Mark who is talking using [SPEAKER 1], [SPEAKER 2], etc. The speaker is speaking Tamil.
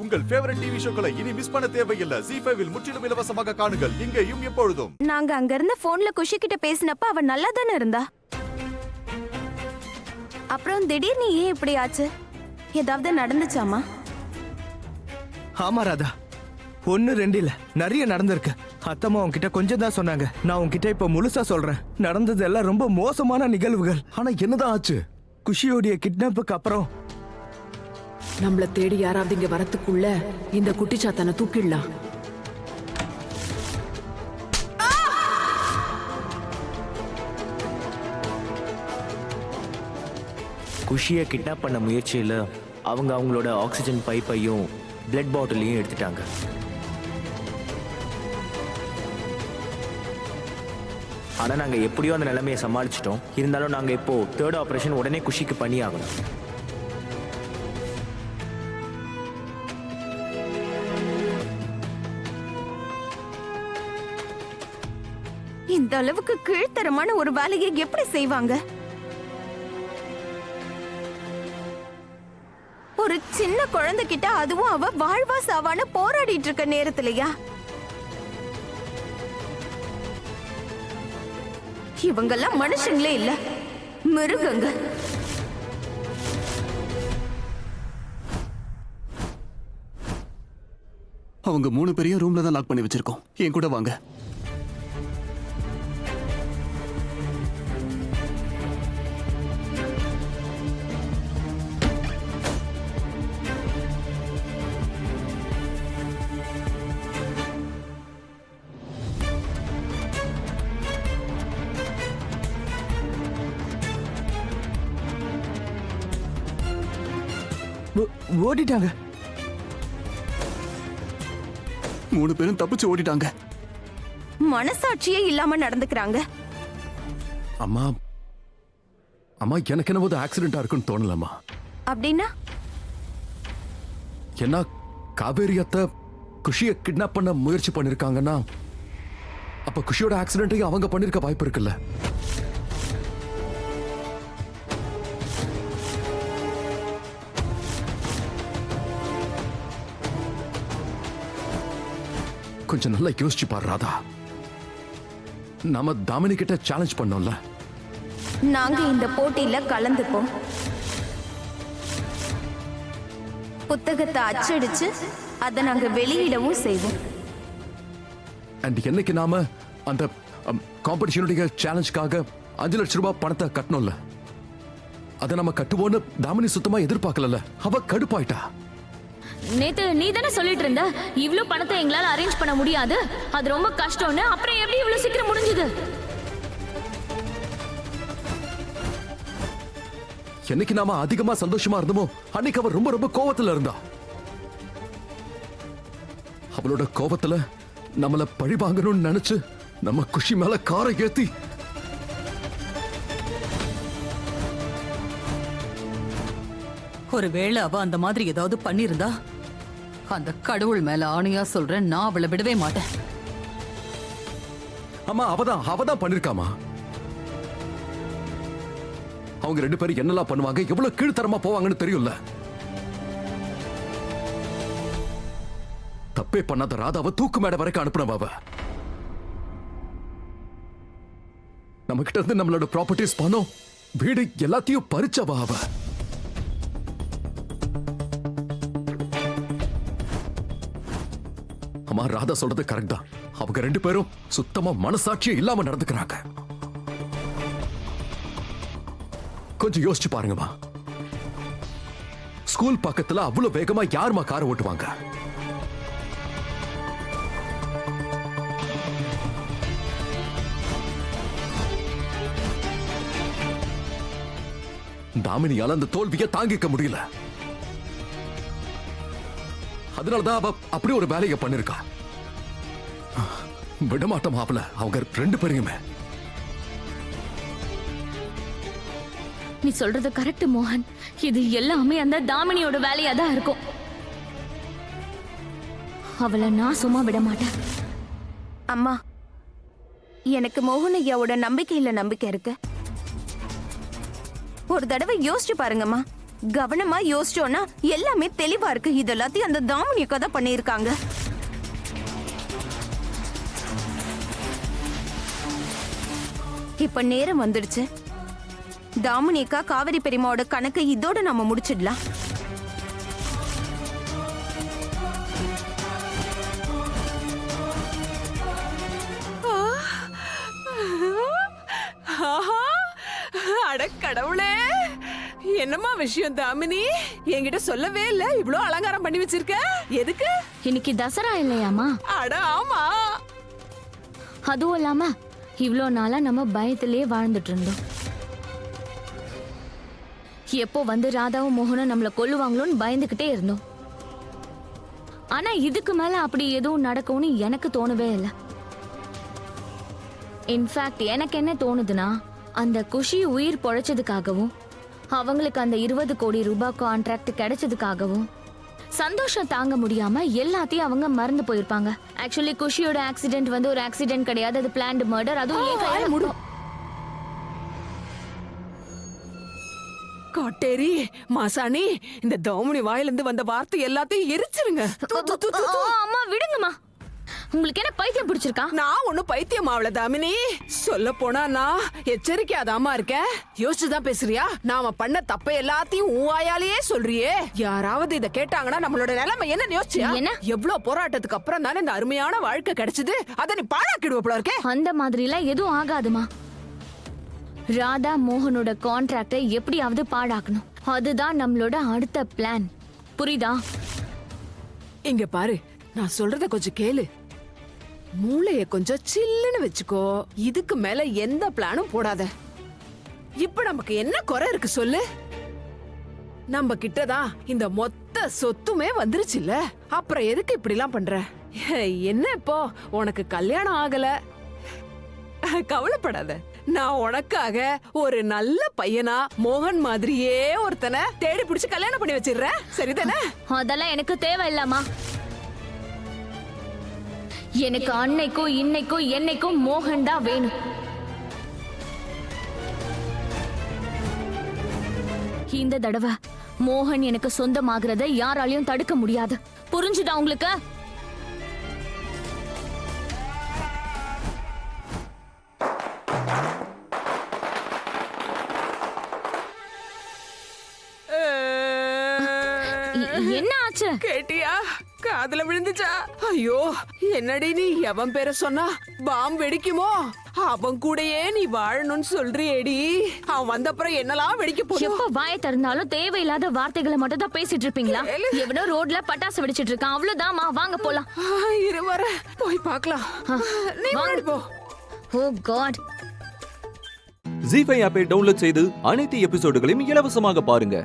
[SPEAKER 1] உங்கள் ஃபேவரட் டிவி ஷோக்களை இனி மிஸ் பண்ண தேவையில்லை. ZEE5 இல் முற்றிலும் இலவசமாக காணுங்கள். இங்கேயும் எப்பொழுதும்.
[SPEAKER 2] நாங்க அங்க இருந்த போன்ல குஷி கிட்ட பேசினப்ப அவ நல்லா தானே இருந்தா. அப்புறம் திடீர்னு ஏன் இப்படி ஆச்சு? ஏதாவது நடந்துச்சாமா?
[SPEAKER 3] ஆமா ராதா, 1 2 இல்ல, நிறைய நடந்திருக்கு. அத்தம்மா உன்கிட்ட கொஞ்சம் தான் சொன்னாங்க. நான் உன்கிட்ட இப்ப முழுசா சொல்றேன். நடந்தது எல்லாம் ரொம்ப மோசமான நிகழ்வுகள்.
[SPEAKER 4] ஆனா என்னதான் ஆச்சு?
[SPEAKER 3] குஷியோடைய கிட்னாப்புக்கு அப்புறம்
[SPEAKER 5] நம்மள தேடி யாராவது இங்க வரத்துக்குள்ள இந்த குட்டிச்சாத்தான தூக்கிடலாம்.
[SPEAKER 6] குஷியை கிட்னாப் பண்ண முயற்சியில் அவங்க அவங்களோட ஆக்சிஜன் பைப்பையும் பிளட் பாட்டிலையும் எடுத்துட்டாங்க. ஆனால் நாங்கள் எப்படியோ அந்த நிலைமையை சமாளிச்சிட்டோம். இருந்தாலும் நாங்கள் இப்போ 3rd ஆப்ரேஷன் உடனே குஷிக்கு பண்ணி ஆகணும்.
[SPEAKER 2] இந்த அளவுக்கு கீழ்த்தரமான ஒரு வேலையை எப்படி செய்வாங்க? ஒரு சின்ன குழந்தை கிட்ட, அதுவும் அவ வாழ்வா சாவான போராடிட்டு இருக்க நேரத்திலயா? இவங்கெல்லாம் மனுஷங்களே இல்ல, மிருகங்க.
[SPEAKER 7] அவங்க 3 பேரையும் ரூம்ல தான் லாக் பண்ணி வச்சிருக்கோம். என் கூட வாங்க.
[SPEAKER 3] ஓடிட்டாங்க.
[SPEAKER 7] 3 பேரும் தப்பிச்சு ஓடிட்டாங்க.
[SPEAKER 2] மனசாட்சியே இல்லாம நடந்துக்கிறாங்க.
[SPEAKER 4] அம்மா அம்மா எனக்கு என்னவோ ஆக்சிடென்டா இருக்குன்னு தோணலம்மா.
[SPEAKER 2] அப்படின்னா
[SPEAKER 4] என்ன காவேரி அத்தை குஷியை கிட்னாப் பண்ண முயற்சி பண்ணிருக்காங்கன்னா அப்ப குஷியோட ஆக்சிடென்ட்டையும் அவங்க பண்ணிருக்க வாய்ப்பு இருக்குல்ல? கொஞ்சம் நல்லா யோசிச்சு பாரு ராதா. நாம தாமினி கிட்ட சேலஞ்ச் பண்ணோம்ல.
[SPEAKER 2] நாங்க இந்த போட்டியில கலந்துப்போம். புத்தகத்தை அச்சடிச்சு அதை நாங்க வெளியிடவும் செய்வோம்.
[SPEAKER 4] அண்ட் என்னைக்கு நாம அந்த காம்படிஷனுடைய சேலஞ்சுக்காக 5 லட்சம் ரூபாய் பணத்தை கட்டணும்ல, அதை நம்ம கட்டுவோன்னு தாமினி சுத்தமா எதிர்பார்க்கல. அவ கடுப்பாயிட்டா.
[SPEAKER 8] நேத்து நீ தானே சொல்லிட்டு இருந்த இவ்ளோ பணத்தை எங்களால அரேஞ்ச் பண்ண முடியாது, அது ரொம்ப கஷ்டம்னு. அப்புறம் எப்படி இவ்வளவு சீக்கிரம் முடிஞ்சது?
[SPEAKER 4] என்னைக்கு நாம அதிகமா சந்தோஷமா இருந்தோமோ அன்னைக்கு அவ ரொம்ப ரொம்ப கோவத்துல இருந்தா. அவளோட கோவத்துல நம்மள பழி வாங்கணும்னு நினைச்சு நம்ம குஷி மேல காரை ஏத்தி
[SPEAKER 5] ஒருவேளை அவ அந்த மாதிரி ஏதாவது பண்ணிருந்தா, அந்த கடவுள் மேல ஆணையா சொல்றேன், நான் அவளை விடவே மாட்டேன்.
[SPEAKER 4] அம்மா அவதான் பண்ணிருக்காமா. அவங்க 2 பேரும் என்னெல்லாம் பண்ணுவாங்க, எவ்வளவு கீழ்த்தரமா போவாங்கன்னு தெரியும்ல. தப்பே பண்ணாத ராதாவை தூக்கு மேடை வரைக்கும் அனுப்புனவ. நம்ம கிட்ட இருந்து நம்மளோட ப்ராப்பர்ட்டிஸ், பணம், வீடு எல்லாத்தையும் பறிச்சவ அவ. அம்மா ராதா சொல்றது கரெக்ட் தான். அவங்க 2 பேரும் சுத்தமா மனசாட்சியே இல்லாம நடந்துக்கிறாங்க. கொஞ்சம் யோசிச்சு பாருங்கம்மா. ஸ்கூல் பக்கத்துல அவ்வளவு வேகமா யாருமா கார் ஓட்டுவாங்க? தாமினியால அந்த தோல்வியை தாங்கிக்க முடியல. அதனாலதான் அவ அப்படி ஒரு வேலையை பண்ணிருக்கா. விடமாட்டோம் அவள, அவங்க 2 பேரையுமே.
[SPEAKER 8] நீ சொல்றது கரெக்ட் மோகன். இது எல்லாமே அந்த தாமினியோட வேலையா தான் இருக்கும். அவளை நான் சும்மா விட மாட்டேன்.
[SPEAKER 2] அம்மா, எனக்கு மோகன் ஐயாவோட நம்பிக்கையில நம்பிக்கை இருக்கு. ஒரு தடவை யோசிச்சு பாருங்கம்மா. கவனமா யோசிச்சோன்னா எல்லாமே தெளிவா இருக்கு. இது எல்லாத்தையும் அந்த தாமினி அக்கா தான் பண்ணியிருக்காங்க. இப்ப நேரம் வந்துடுச்சு. தாமினி அக்கா காவிரி பெரியம்மாவோட கணக்கை இதோட நம்ம முடிச்சிடலாம்.
[SPEAKER 9] ஆஹா, அட கடவுளே, என்னம்மா விஷயம் தாமினி? என்கிட்ட சொல்லவே இல்ல. இவ்ளோ அலங்காரம் பண்ணி வச்சிருக்க எதுக்கு?
[SPEAKER 8] இன்னைக்கு தசரா இல்லையாமா?
[SPEAKER 9] அட ஆமா.
[SPEAKER 8] அதுவும் இல்லாம இவ்ளோ நாளா நம்ம பயத்திலேயே வாழ்ந்துட்டு இருந்தோம். எப்போ வந்து ராதாவும் மோகனும் நம்மள கொல்லுவாங்களோன்னு பயந்துகிட்டே இருந்தோம். ஆனா இதுக்கு மேல அப்படி எதுவும் நடக்கும்னு எனக்கு தோணவே இல்லை. இன்ஃபேக்ட் எனக்கு என்ன தோணுதுன்னா, அந்த குஷி உயிர் பொழைச்சதுக்காகவும் அவங்களுக்கு அந்த 20 கோடி ரூபாய் கான்ட்ராக்ட் கிடைச்சதுக்காகவும் சந்தோஷம் தாங்க முடியாம எல்லாத்தையும் அவங்க மறந்து போயிருப்பாங்க. ஆக்சுவலி குஷியோட ஆக்சிடென்ட் வந்து ஒரு ஆக்சிடென்ட் கிடையாது, அது பிளான்ட் மர்டர். அதுவும் ஏன் கையால முடியும்.
[SPEAKER 9] காட்டேரி மாசாணி, இந்த தாமினி வாயிலிருந்து வந்த வார்த்தை எல்லாத்தையும் எரிச்சிருங்க.
[SPEAKER 8] அம்மா விடுங்கம்மா. உங்களுக்கு என்ன பைத்தியம் பிடிச்சிருக்கா?
[SPEAKER 9] நான் ஒண்ணும் பைத்தியம் ஆவல தாமினி. சொல்ல போனா நான் எச்சரிக்கையாதாமா இருக்கேன். யோசிச்சுதான் பேசுறியா? நாம பண்ண தப்ப எல்லாத்தையும் வாயாலேயே சொல்றியே. யாராவது இத கேட்டாங்கன்னா நம்மளோட நிலைமை என்ன யோசிச்சியா?
[SPEAKER 8] என்ன?
[SPEAKER 9] எவ்வளவு போராட்டத்துக்கு அப்புறம் தானே இந்த அருமையான வாழ்க்கை கிடைச்சது. அத நீ பாழாக்கிடுவ போல இருக்கே.
[SPEAKER 8] அந்த மாதிரி எல்லாம் எதுவும் ஆகாதுமா. ராதா மோகனோட கான்ட்ராக்டை எப்படியாவது பாழாக்கணும். அதுதான் நம்மளோட அடுத்த பிளான். புரியுதா?
[SPEAKER 9] இங்க பாரு, நான் சொல்றத கொஞ்சம் கேளு. மூளைய கொஞ்சம் சில்லுன்னு வச்சுக்கோ. இதுக்கு மேல எந்த பிளானும் போடாத. இப்ப நமக்கு என்ன குறை இருக்கு சொல்லு? நம்ம கிட்டதான் இந்த மொத்த சொத்துமே வந்துருச்சுல்ல. அப்புறம் எதுக்கு இப்படி எல்லாம் பண்ற? என்ன இப்போ உனக்கு கல்யாணம் ஆகல? கவலைப்படாத. நான் உனக்காக ஒரு நல்ல பையனா மோகன் மாதிரியே ஒருத்தனை தேடி பிடிச்சு கல்யாணம் பண்ணி வச்சிடுறேன். சரிதானே?
[SPEAKER 8] அதெல்லாம் எனக்கு தேவையில்லாமா. எனக்கு அன்னைக்கும் இன்னைக்கும் என்னைக்கும் மோகன் தான் வேணும். இந்த தடவை மோகன் எனக்கு சொந்தமாகிறத யாராலையும் தடுக்க முடியாது. புரிஞ்சுதா உங்களுக்கு? என்ன ஆச்சு?
[SPEAKER 9] கேட்டியா? காதுல விழுந்துச்சா? ஐயோ, என்னடி நீ எவன் பேரை சொன்னா பாம் வெடிக்குமோ? அவன் கூடயே நீ வாழணும்னு சொல்றியேடி. அவன் வந்தப்புறம் என்னலாம் வெடிக்க போகுது?
[SPEAKER 8] எப்ப வாயை திறந்தாலும் தேவையில்லாத வார்த்தைகளை மட்டும் தான் பேசிட்டு இருப்பீங்களா? எவனோ ரோட்ல பட்டாசு வெடிச்சிட்டு இருக்கான், அவ்வளவுதான்மா. வாங்க போலாம்.
[SPEAKER 9] இரு வர போய் பார்க்கலாம். நீ முன்னாடி போ.
[SPEAKER 8] ஓ காட்.
[SPEAKER 10] ஜீ5 ஆப்பை டவுன்லோட் செய்து அனைத்து எபிசோடுகளையும் இலவசமாக பாருங்க.